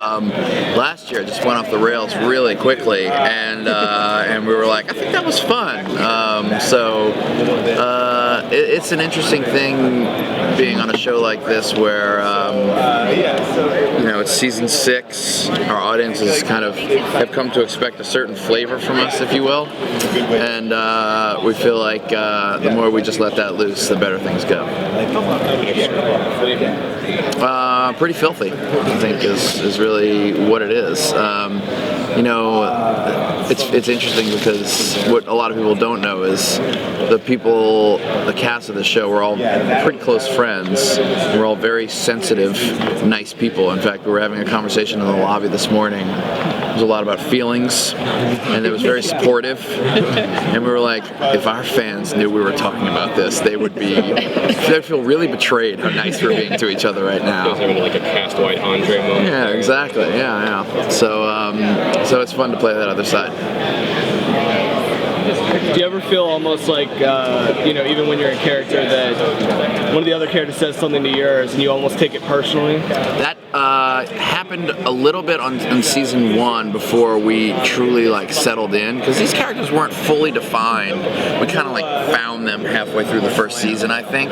Last year it just went off the rails really quickly, and we were like, I think that was fun. It's an interesting thing being on a show like this where it's season 6. Our audiences kind of have come to expect a certain flavor from us, if you will, and we feel like the more we just let that loose, the better things go. Pretty filthy, I think, is really what it is. It's interesting because what a lot of people don't know is the cast of the show, we're all pretty close friends. We're all very sensitive, nice people. In fact, we were having a conversation in the lobby this morning. It was a lot about feelings, and it was very supportive. And we were like, if our fans knew we were talking about this, they'd feel really betrayed how nice we're being to each other right now. Like a cast white Andre moment. Yeah, exactly. Yeah. So it's fun to play that other side. Do you ever feel almost like, even when you're a character, that one of the other characters says something to yours and you almost take it personally? That happened a little bit on season 1 before we truly settled in, because these characters weren't fully defined. We kind of found them halfway through the first season, I think.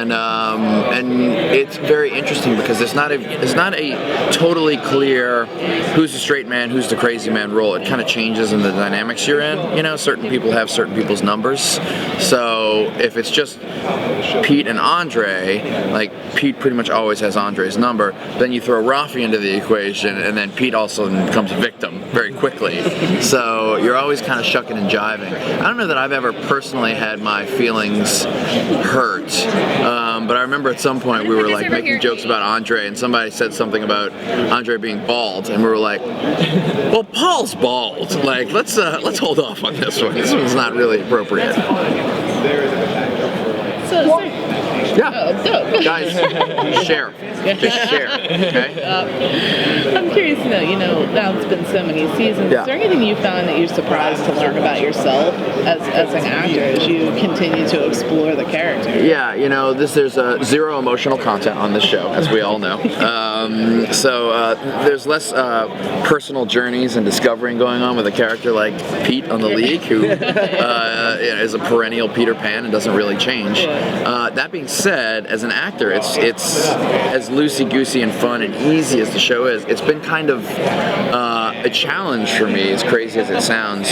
And it's very interesting because it's not a totally clear who's the straight man, who's the crazy man role. It kind of changes in the dynamics you're in. Certain people have certain people's numbers. So if it's just Pete and Andre, Pete pretty much always has Andre's number. Then you throw Rafi into the equation, and then Pete also becomes a victim very quickly. So you're always kind of shucking and jiving. I don't know that I've ever personally had my feelings hurt. But I remember at some point we were making jokes about Andre, and somebody said something about Andre being bald, and we were like, "Well, Paul's bald. Let's hold off on this one. This one's not really appropriate." Yeah. Guys, share. Just share. Okay. I'm curious to know, now it's been so many seasons. Yeah. Is there anything you found that you're surprised to learn about yourself as an actor as you continue to explore the character? Yeah, there's zero emotional content on this show, as we all know. So there's less personal journeys and discovering going on with a character like Pete on the League, who is a perennial Peter Pan and doesn't really change. That being said, as an actor, it's as loosey-goosey and fun and easy as the show is. It's been kind of a challenge for me, as crazy as it sounds,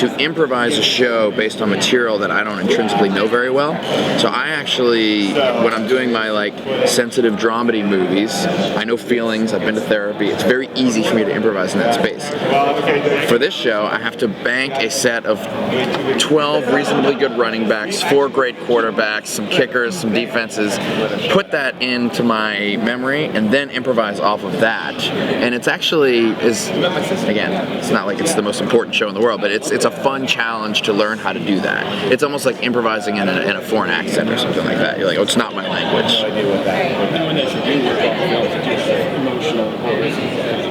to improvise a show based on material that I don't intrinsically know very well. So I actually, when I'm doing my sensitive dramedy movies, I know feelings, I've been to therapy, it's very easy for me to improvise in that space. For this show, I have to bank a set of 12 reasonably good running backs, 4 great quarterbacks, some kickers, some defenses, put that into my memory, and then improvise off of that. And it's actually again, it's not like it's the most important show in the world, but it's a fun challenge to learn how to do that. It's almost like improvising in a foreign accent or something like that. You're like, oh, it's not my language. Emotional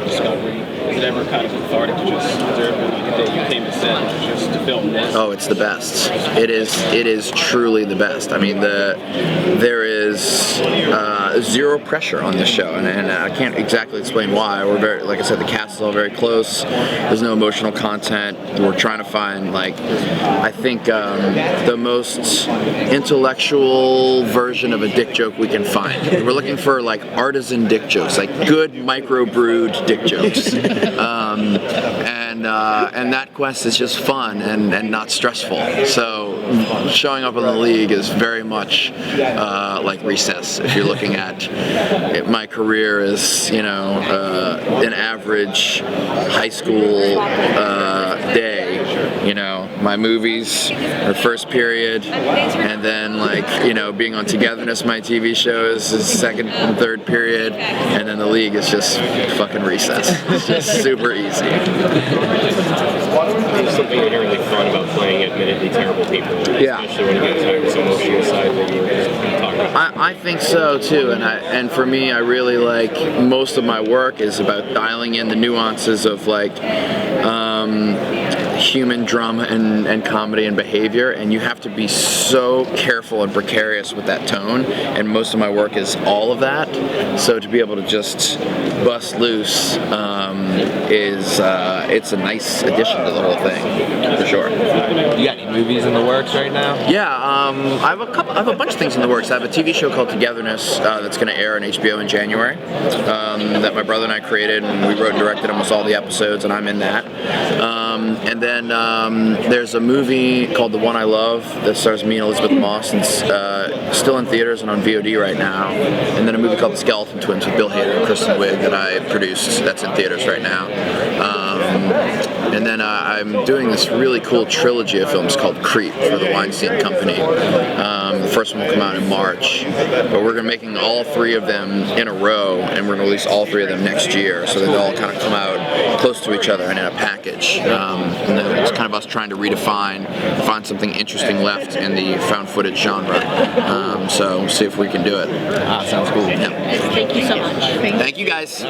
discovery. Is it ever kind of cathartic to just observe when you came to set just to film this? Oh, it's the best. It is truly the best. I mean, there is zero pressure on this show, and I can't exactly explain why. We're very, like I said, the cast is all very close. There's no emotional content. We're trying to find, I think, the most intellectual version of a dick joke we can find. We're looking for artisan dick jokes, good micro-brewed dick jokes. And that quest is just fun and not stressful. So showing up in the League is very much like Recess. If you're looking at my career as an average high school day. My movies are first period, and then being on Togetherness, my TV show is second and third period, and then the League is just fucking Recess. It's just super easy. There's something inherently fun about playing admittedly terrible people, Yeah. especially when you get to this emotional side that you were just talking about. I think so too, and for me, I really most of my work is about dialing in the nuances of human drama and comedy and behavior, and you have to be so careful and precarious with that tone, and most of my work is all of that. So to be able to just bust loose it's a nice addition to the whole thing, for sure. You got any movies in the works right now? Yeah, I have a bunch of things in the works. I have a TV show called Togetherness that's going to air on HBO in January that my brother and I created, and we wrote and directed almost all the episodes, and I'm in that. And then there's a movie called The One I Love that stars me and Elizabeth Moss, and it's still in theaters and on VOD right now. And then a movie called The Skeleton Twins with Bill Hader and Kristen Wiig that I produced, that's in theaters right now. And then I'm doing this really cool trilogy of films called Creep for the Weinstein Company. The first one will come out in March, but we're making all three of them in a row, and we're going to release all three of them next year, so they all kind of come out close to each other and in a package. And then it's kind of us trying to find something interesting left in the found footage genre. So we'll see if we can do it. Sounds cool. Yeah. Thank you so much. Thank you guys.